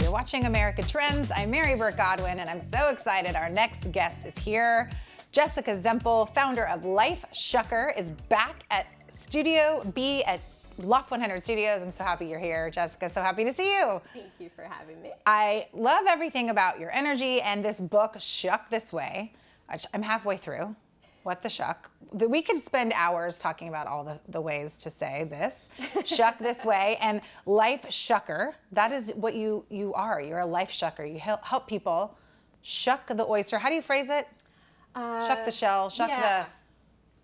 You're watching America Trends. I'm Mary Burt Godwin, and I'm so excited. Our next guest is here. Jessica Zemple, founder of Life Shucker, is back at Studio B at Loft 100 Studios. I'm so happy you're here, Jessica. So happy to see you. Thank you for having me. I love everything about your energy and this book, Shuck This Way. I'm halfway through. What the shuck? We could spend hours talking about all the ways to say this. Shuck this way. And Life Shucker, that is what you are. You're a life shucker. You help people shuck the oyster. How do you phrase it? Shuck the shell, shuck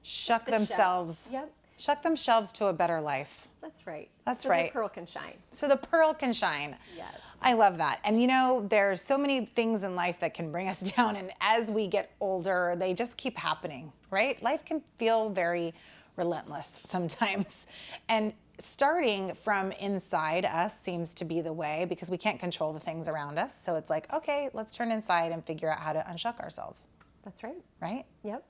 shuck themselves. Yep. Shuck themselves to a better life. That's right. That's so right. The pearl can shine. So the pearl can shine. Yes. I love that. And you know, there's so many things in life that can bring us down, and as we get older, they just keep happening, right? Life can feel very relentless sometimes. And starting from inside us seems to be the way, because we can't control the things around us. So it's like, okay, let's turn inside and figure out how to unshuck ourselves. That's right. Right? Yep.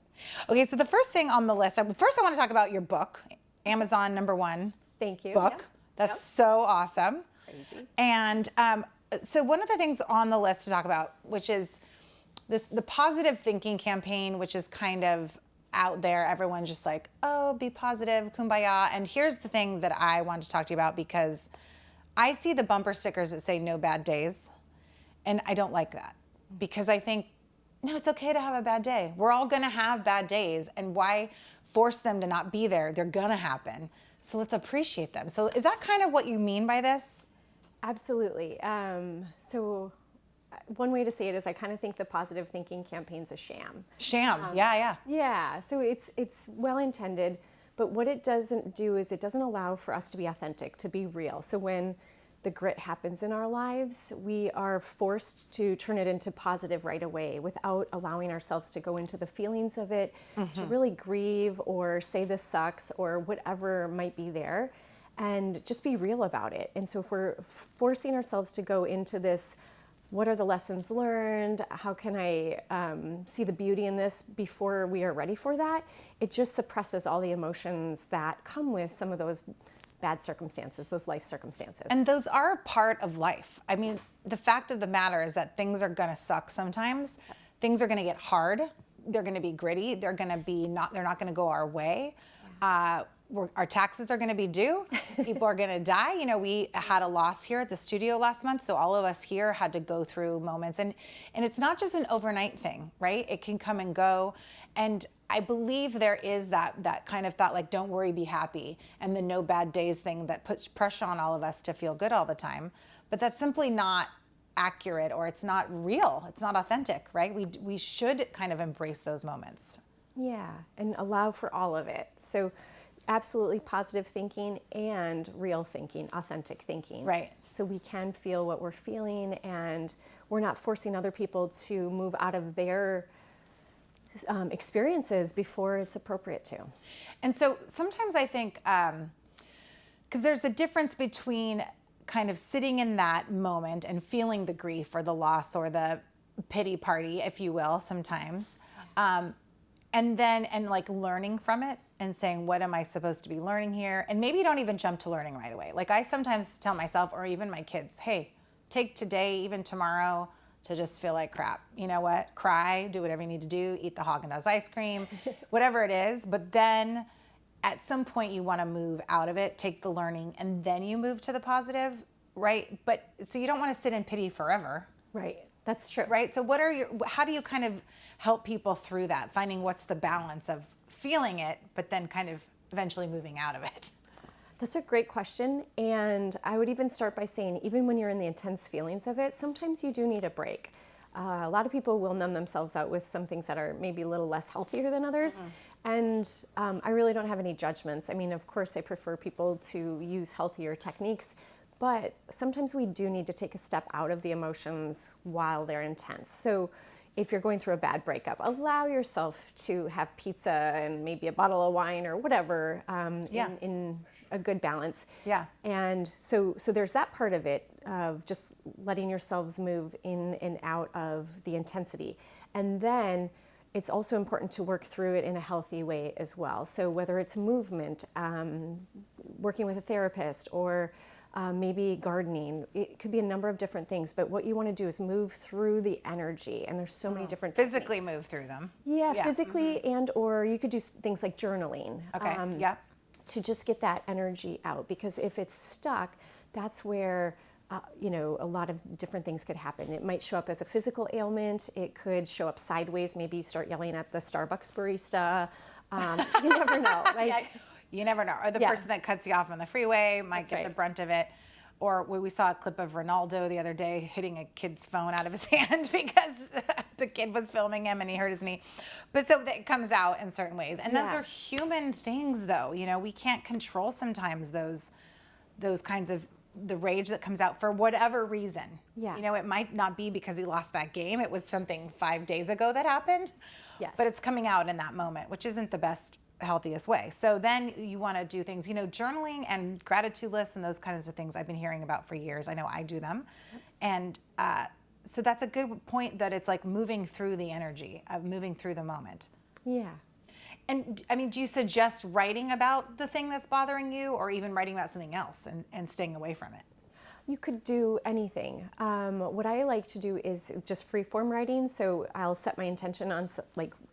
Okay, so the first thing on the list, first I want to talk about your book, Amazon #1. Thank you. Book. Yep. That's so awesome. Crazy. And so one of the things on the list to talk about, which is the positive thinking campaign, which is kind of out there. Everyone's just like, oh, be positive, kumbaya. And here's the thing that I wanted to talk to you about, because I see the bumper stickers that say no bad days. And I don't like that, because I think, no, it's okay to have a bad day. We're all gonna have bad days, and why force them to not be there? They're gonna happen. So let's appreciate them. So is that kind of what you mean by this? Absolutely. So one way to say it is I kind of think the positive thinking campaign's a sham. Sham, yeah. Yeah, so it's well intended, but what it doesn't do is it doesn't allow for us to be authentic, to be real. So when the grit happens in our lives, we are forced to turn it into positive right away without allowing ourselves to go into the feelings of it, to really grieve or say this sucks or whatever might be there, and just be real about it. And so if we're forcing ourselves to go into this, what are the lessons learned? How can I see the beauty in this before we are ready for that? It just suppresses all the emotions that come with some of those bad circumstances, those life circumstances. And those are part of life. I mean, the fact of the matter is that things are gonna suck sometimes. Things are gonna get hard. They're gonna be gritty. They're not gonna go our way. Our taxes are gonna be due. People are gonna die. You know, we had a loss here at the studio last month, so all of us here had to go through moments. And it's not just an overnight thing, right? It can come and go. And I believe there is that kind of thought, like, don't worry, be happy, and the no bad days thing that puts pressure on all of us to feel good all the time. But that's simply not accurate, or it's not real. It's not authentic, right? We should kind of embrace those moments. Yeah, and allow for all of it. So absolutely positive thinking and real thinking, authentic thinking. Right. So we can feel what we're feeling, and we're not forcing other people to move out of their experiences before it's appropriate to. And so sometimes I think, because there's the difference between kind of sitting in that moment and feeling the grief or the loss or the pity party, if you will, sometimes, and like learning from it and saying, what am I supposed to be learning here? And maybe you don't even jump to learning right away. Like I sometimes tell myself, or even my kids, hey, take today, even tomorrow, to just feel like crap. You know what? Cry, do whatever you need to do, eat the Haagen-Dazs ice cream, whatever it is. But then at some point you want to move out of it, take the learning, and then you move to the positive, right? But so you don't want to sit in pity forever. Right. That's true. Right? So how do you kind of help people through that, finding what's the balance of feeling it, but then kind of eventually moving out of it? That's a great question, and I would even start by saying, even when you're in the intense feelings of it, sometimes you do need a break. A lot of people will numb themselves out with some things that are maybe a little less healthier than others, and I really don't have any judgments. I mean, of course, I prefer people to use healthier techniques, but sometimes we do need to take a step out of the emotions while they're intense. So if you're going through a bad breakup, allow yourself to have pizza and maybe a bottle of wine or whatever in a good balance. Yeah. And so there's that part of it, of just letting yourselves move in and out of the intensity. And then it's also important to work through it in a healthy way as well. So whether it's movement, working with a therapist, or maybe gardening. It could be a number of different things, but what you want to do is move through the energy, and there's so many different Physically techniques. move through them. Yeah, physically, and or you could do things like journaling. Okay, yeah. To just get that energy out, because if it's stuck, that's where a lot of different things could happen. It might show up as a physical ailment. It could show up sideways. Maybe you start yelling at the Starbucks barista. You never know. You never know. Or the person that cuts you off on the freeway might get the brunt of it. Or we saw a clip of Ronaldo the other day hitting a kid's phone out of his hand because the kid was filming him and he hurt his knee. But so that comes out in certain ways. And those are human things, though. We can't control sometimes those kinds of the rage that comes out for whatever reason. Yeah. It might not be because he lost that game. It was something 5 days ago that happened. Yes. But it's coming out in that moment, which isn't the best, healthiest way. So then you want to do things, journaling and gratitude lists and those kinds of things I've been hearing about for years. I know I do them. Yep. And so that's a good point, that it's like moving through the energy of moving through the moment. Yeah. And I mean, do you suggest writing about the thing that's bothering you, or even writing about something else and staying away from it? You could do anything. What I like to do is just free form writing. So I'll set my intention on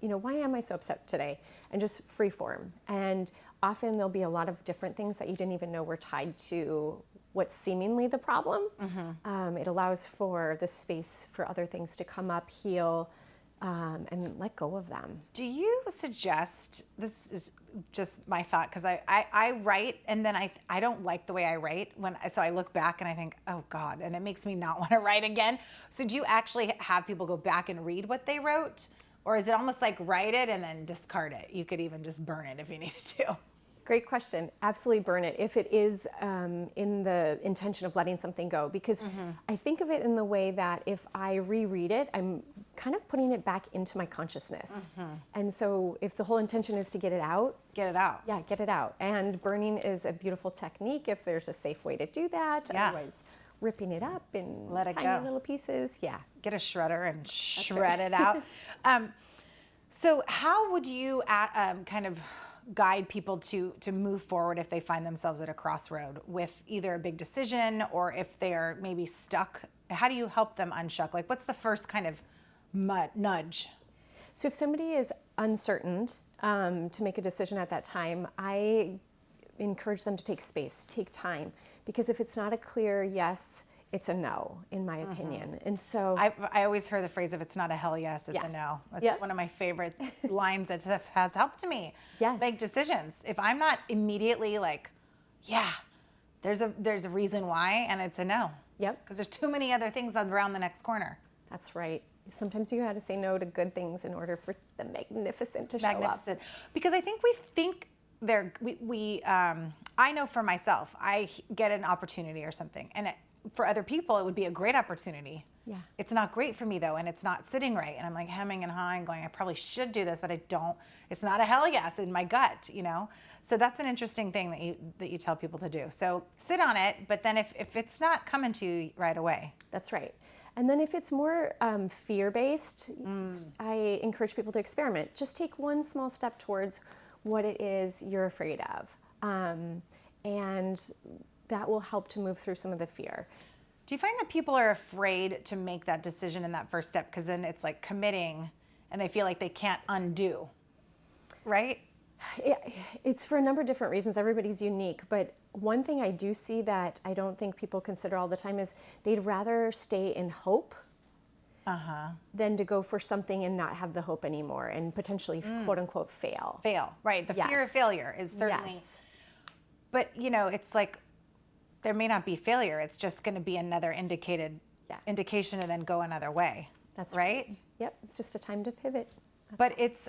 why am I so upset today? And just free form. And often there'll be a lot of different things that you didn't even know were tied to what's seemingly the problem. Mm-hmm. It allows for the space for other things to come up, heal, and let go of them. Do you suggest, this is just my thought, because I write and then I don't like the way I write, so I look back and I think, oh God, and it makes me not want to write again. So do you actually have people go back and read what they wrote? Or is it almost like write it and then discard it? You could even just burn it if you needed to. Great question. Absolutely burn it if it is in the intention of letting something go. Because I think of it in the way that if I reread it, I'm kind of putting it back into my consciousness. And so if the whole intention is to get it out. Get it out. Yeah, get it out. And burning is a beautiful technique if there's a safe way to do that. Yeah. Otherwise, ripping it up in Let it tiny go. little pieces. Yeah. Get a shredder and shred it out. So how would you kind of guide people to move forward if they find themselves at a crossroad with either a big decision, or if they're maybe stuck? How do you help them unshuck? Like, what's the first kind of nudge? So if somebody is uncertain to make a decision at that time, I encourage them to take space, take time, because if it's not a clear yes, it's a no, in my opinion. And so I always hear the phrase, if it's not a hell yes, it's a no. That's one of my favorite lines that has helped me make decisions. If I'm not immediately like, yeah, there's a reason why, and it's a no. Yep. Because there's too many other things around the next corner. That's right. Sometimes you got to say no to good things in order for the magnificent to show up. Because I think we think I know for myself, I get an opportunity or something, and for other people, it would be a great opportunity. Yeah. It's not great for me, though, and it's not sitting right. And I'm like hemming and hawing, going, I probably should do this, but I don't. It's not a hell yes in my gut, So that's an interesting thing that you tell people to do. So sit on it, but then if it's not coming to you right away. That's right. And then if it's more fear-based, I encourage people to experiment. Just take one small step towards what it is you're afraid of. And that will help to move through some of the fear. Do you find that people are afraid to make that decision in that first step, because then it's like committing and they feel like they can't undo, right? It's for a number of different reasons. Everybody's unique. But one thing I do see that I don't think people consider all the time is they'd rather stay in hope than to go for something and not have the hope anymore and potentially quote unquote fail. Fail, right. The fear of failure is certainly, but it's like, there may not be failure. It's just going to be another indication to then go another way. That's right. Yep. It's just a time to pivot. But it's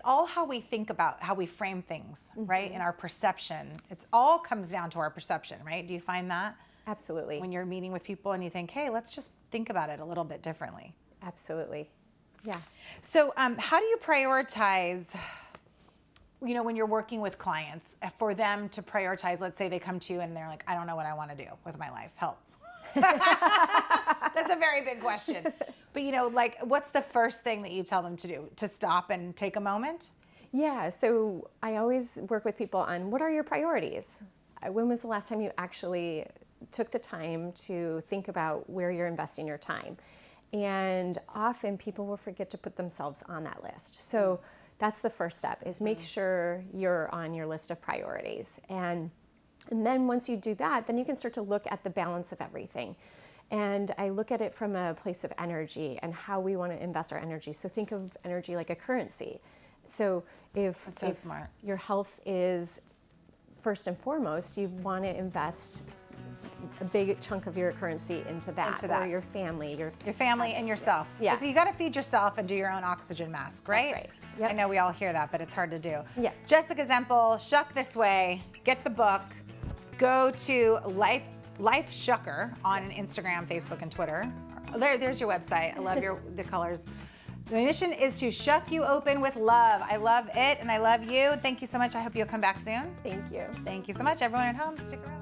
all how we think about how we frame things, right? In our perception. It's all comes down to our perception, right? Do you find that? Absolutely. When you're meeting with people and you think, hey, let's just think about it a little bit differently. Absolutely. Yeah. So how do you prioritize, when you're working with clients, for them to prioritize? Let's say they come to you and they're like, I don't know what I want to do with my life. Help. That's a very big question. But what's the first thing that you tell them to do? To stop and take a moment? Yeah, so I always work with people on what are your priorities? when was the last time you actually took the time to think about where you're investing your time? And often people will forget to put themselves on that list. So that's the first step, is make sure you're on your list of priorities. And then once you do that, then you can start to look at the balance of everything. And I look at it from a place of energy and how we want to invest our energy. So think of energy like a currency. So if smart. Your health is first and foremost, you want to invest a big chunk of your currency into that. Or your family. Your family and yourself. Yeah. Because you got to feed yourself and do your own oxygen mask, right? That's right. Yep. I know we all hear that, but it's hard to do. Yeah. Jessica Zemple, Shuck This Way. Get the book. Go to Life Shucker on Instagram, Facebook, and Twitter. There's your website. I love the colors. The mission is to shuck you open with love. I love it and I love you. Thank you so much. I hope you'll come back soon. Thank you. Thank you so much. Everyone at home, stick around.